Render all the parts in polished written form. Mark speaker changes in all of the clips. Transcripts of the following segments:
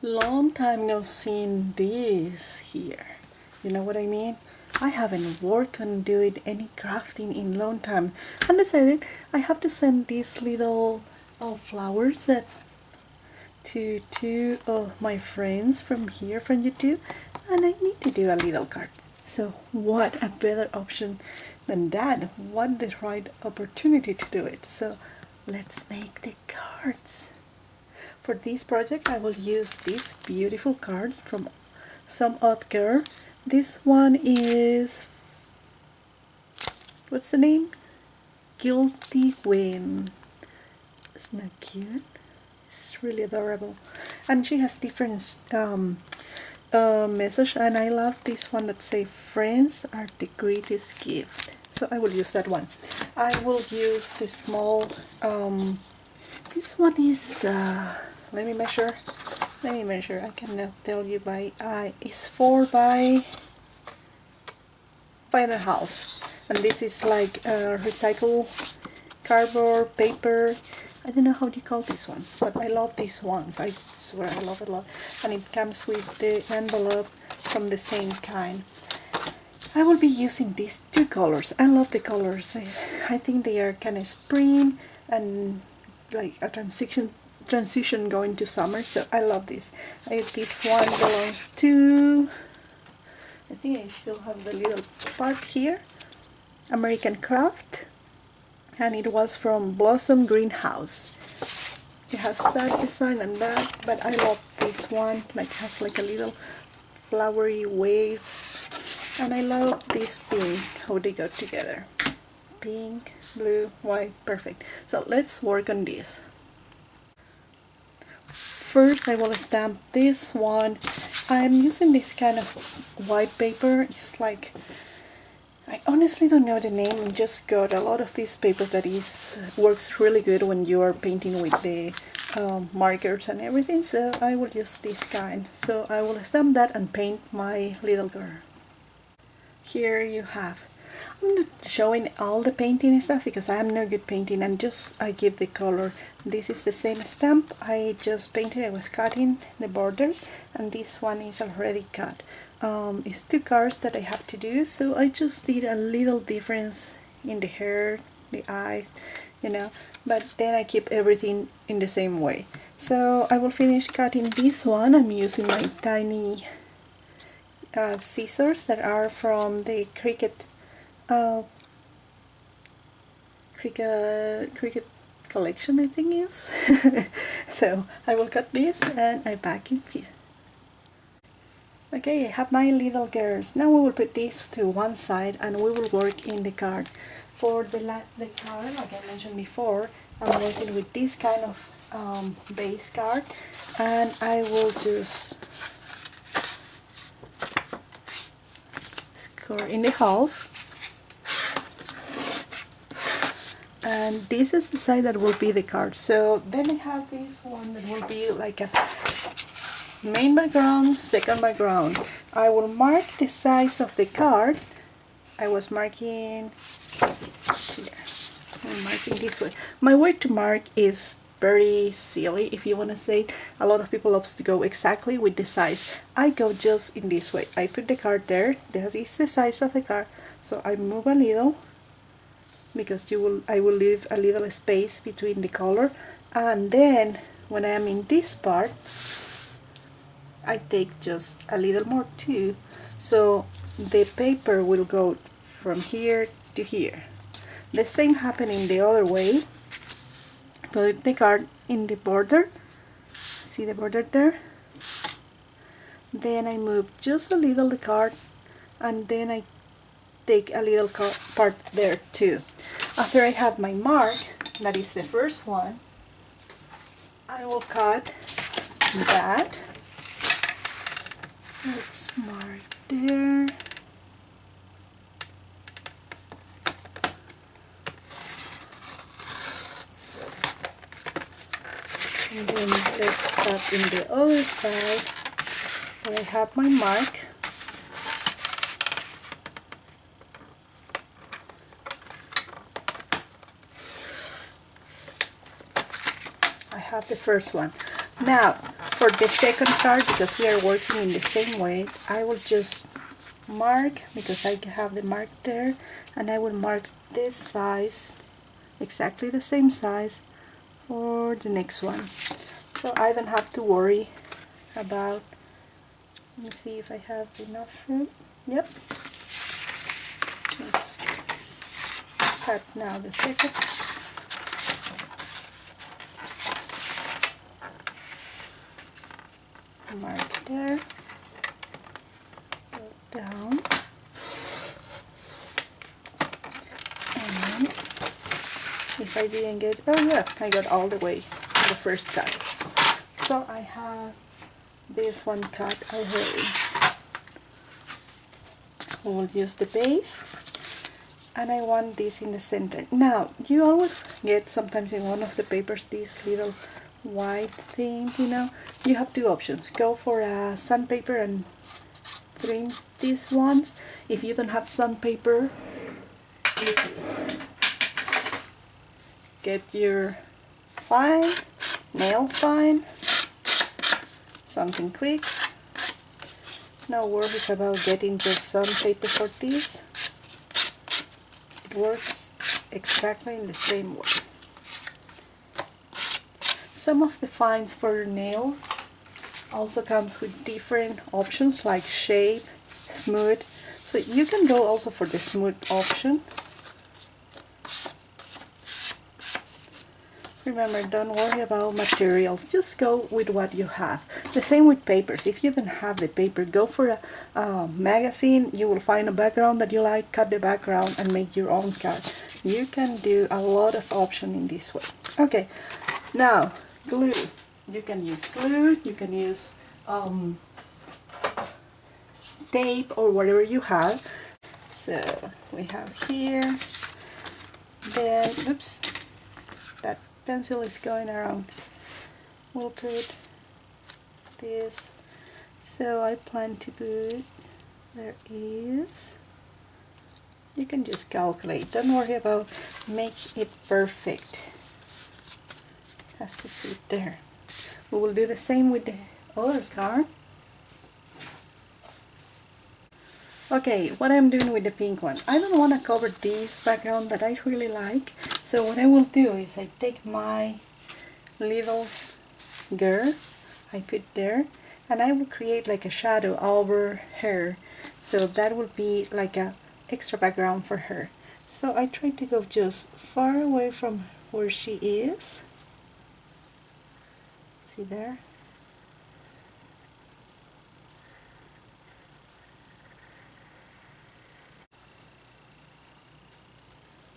Speaker 1: Long time no seen this here. You know what I mean? I haven't worked on doing any crafting in long time. And decided I have to send these little flowers that to two of my friends from here from YouTube, and I need to do a little card. So what a better option than that? What the right opportunity to do it. So let's make the cards. For this project I will use these beautiful cards from Some Odd Girl. This one is, what's the name? Guilty Win. Isn't that cute? It's really adorable. And she has different message, and I love this one that say friends are the greatest gift. So I will use that one. I will use the small, this one is, let me measure, I cannot tell you by eye. It's 4 by 5.5, and this is like recycled cardboard paper. I don't know how you call this one, but I love these ones. I swear I love it a lot. And it comes with the envelope from the same kind. I will be using these two colors. I love the colors. I think they are kind of spring and like a transition going to summer, so I love this. This one belongs to, I think I still have the little part here, American Craft, and it was from Blossom Greenhouse. It has that design and that, but I love this one, like has like a little flowery waves, and I love this pink, how they go together. Pink, blue, white, perfect. So let's work on this. First I will stamp this one. I'm using this kind of white paper. It's like, I honestly don't know the name. I just got a lot of this paper that works really good when you are painting with the markers and everything, so I will use this kind. So I will stamp that and paint my little girl. Here you have. I'm not showing all the painting stuff because I am no good painting, and just I give the color. This is the same stamp I just painted. I was cutting the borders, and this one is already cut. It's 2 cards that I have to do, so I just did a little difference in the hair, the eyes, you know, but then I keep everything in the same way. So I will finish cutting this one. I'm using my tiny scissors that are from the Cricut collection, I think is. So I will cut this and I back in here. Okay, I have my little girls. Now we will put this to one side and we will work in the card. For the card, like I mentioned before, I'm working with this kind of base card, and I will just score in the half. And this is the side that will be the card. So then I have this one that will be like a main background, second background. I will mark the size of the card. I was marking here. I'm marking this way. My way to mark is very silly, if you want to say. A lot of people love to go exactly with the size. I go just in this way. I put the card there. That is the size of the card. So I move a little, because I will leave a little space between the color, and then when I am in this part I take just a little more too, so the paper will go from here to here. The same happening the other way. Put the card in the border, see the border there, then I move just a little the card, and then I take a little part there too. After I have my mark, that is the first one, I will cut that. Let's mark there. And then let's cut in the other side where I have my mark. I have the first one. Now For the second card, because we are working in the same way, I will just mark, because I have the mark there, and I will mark this size, exactly the same size, for the next one. So I don't have to worry about, let me see if I have enough room. Yep. Let's cut now the second. Mark there, go down, and then if I didn't get, oh yeah, I got all the way to the first cut. So I have this one cut already. We'll use the base, and I want this in the center. Now, you always get sometimes in one of the papers this little white thing, you know. You have two options. Go for a sandpaper and trim these ones. If you don't have sandpaper, easy. Get your fine, nail fine, something quick. No worries about getting just sandpaper for this. It works exactly in the same way. Some of the fines for nails also comes with different options like shape, smooth. So you can go also for the smooth option. Remember, don't worry about materials, just go with what you have. The same with papers. If you don't have the paper, go for a magazine. You will find a background that you like, cut the background and make your own card. You can do a lot of options in this way. Okay, now glue. You can use glue, you can use tape or whatever you have. So we have here, then, oops, that pencil is going around. We'll put this. So I plan to put, there is, you can just calculate. Don't worry about making it perfect. Has to fit there. We will do the same with the other card. Okay, what I'm doing with the pink one, I don't want to cover this background that I really like. So what I will do is I take my little girl, I put there, and I will create like a shadow over her. So that will be like a extra background for her. So I try to go just far away from where she is. See there?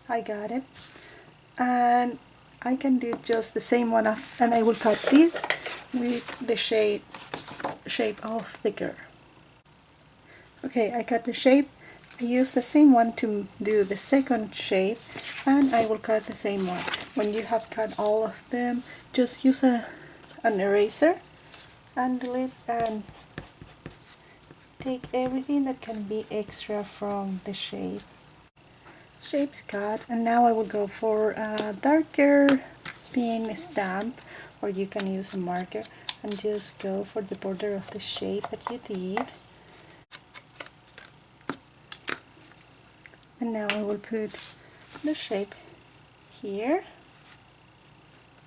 Speaker 1: I got it. And I can do just the same one up, and I will cut this with the shape of the girl. Okay, I cut the shape. I use the same one to do the second shape, and I will cut the same one. When you have cut all of them, just use an eraser and delete and take everything that can be extra from the shape. Shape's cut, and now I will go for a darker thin stamp, or you can use a marker and just go for the border of the shape that you did. And now I will put the shape here.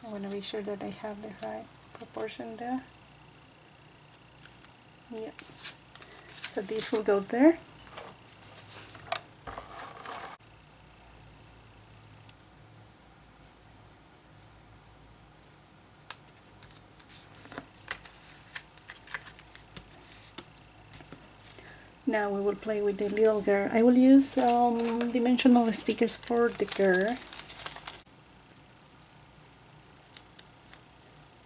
Speaker 1: I want to be sure that I have the right proportion there. Yep. So this will go there. Now we will play with the little girl. I will use dimensional stickers for the girl.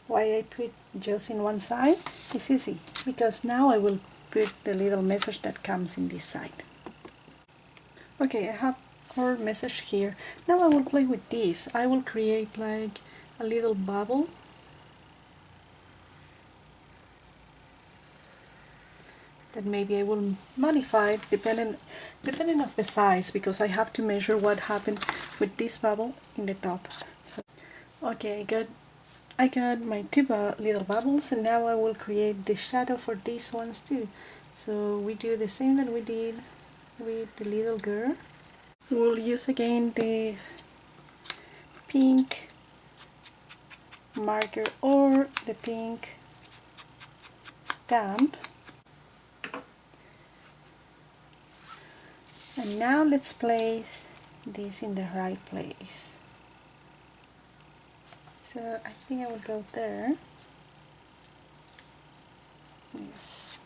Speaker 1: Why I put just in one side? It's easy, because now I will put the little message that comes in this side. Okay, I have our message here. Now I will play with this. I will create like a little bubble. That maybe I will modify depending of the size, because I have to measure what happened with this bubble in the top. So, okay, I got I got my two little bubbles, and now I will create the shadow for these ones too. So we do the same that we did with the little girl. We'll use again the pink marker or the pink stamp. And now let's place this in the right place. So I think I will go there. Yes.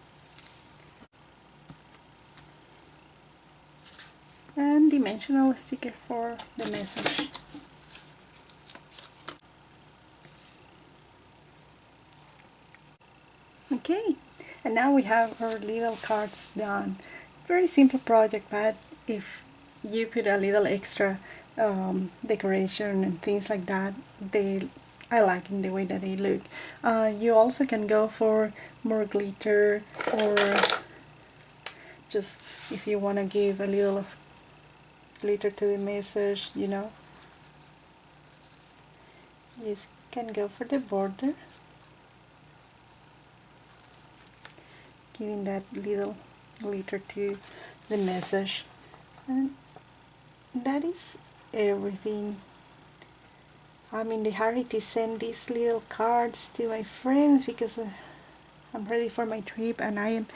Speaker 1: And dimensional sticker for the message. Okay, and now we have our little cards done. Very simple project, but if you put a little extra decoration and things like that, I like in the way that they look. You also can go for more glitter, or just if you want to give a little glitter to the message, you know. You can go for the border, giving that little glitter to the message, and that is everything. I'm in the hurry to send these little cards to my friends because I'm ready for my trip and I am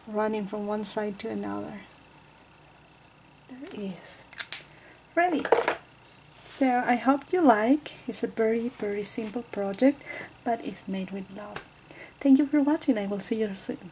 Speaker 1: running from one side to another. There it is. Ready. So I hope you like. It's a very, very simple project, but it's made with love. Thank you for watching. I will see you soon.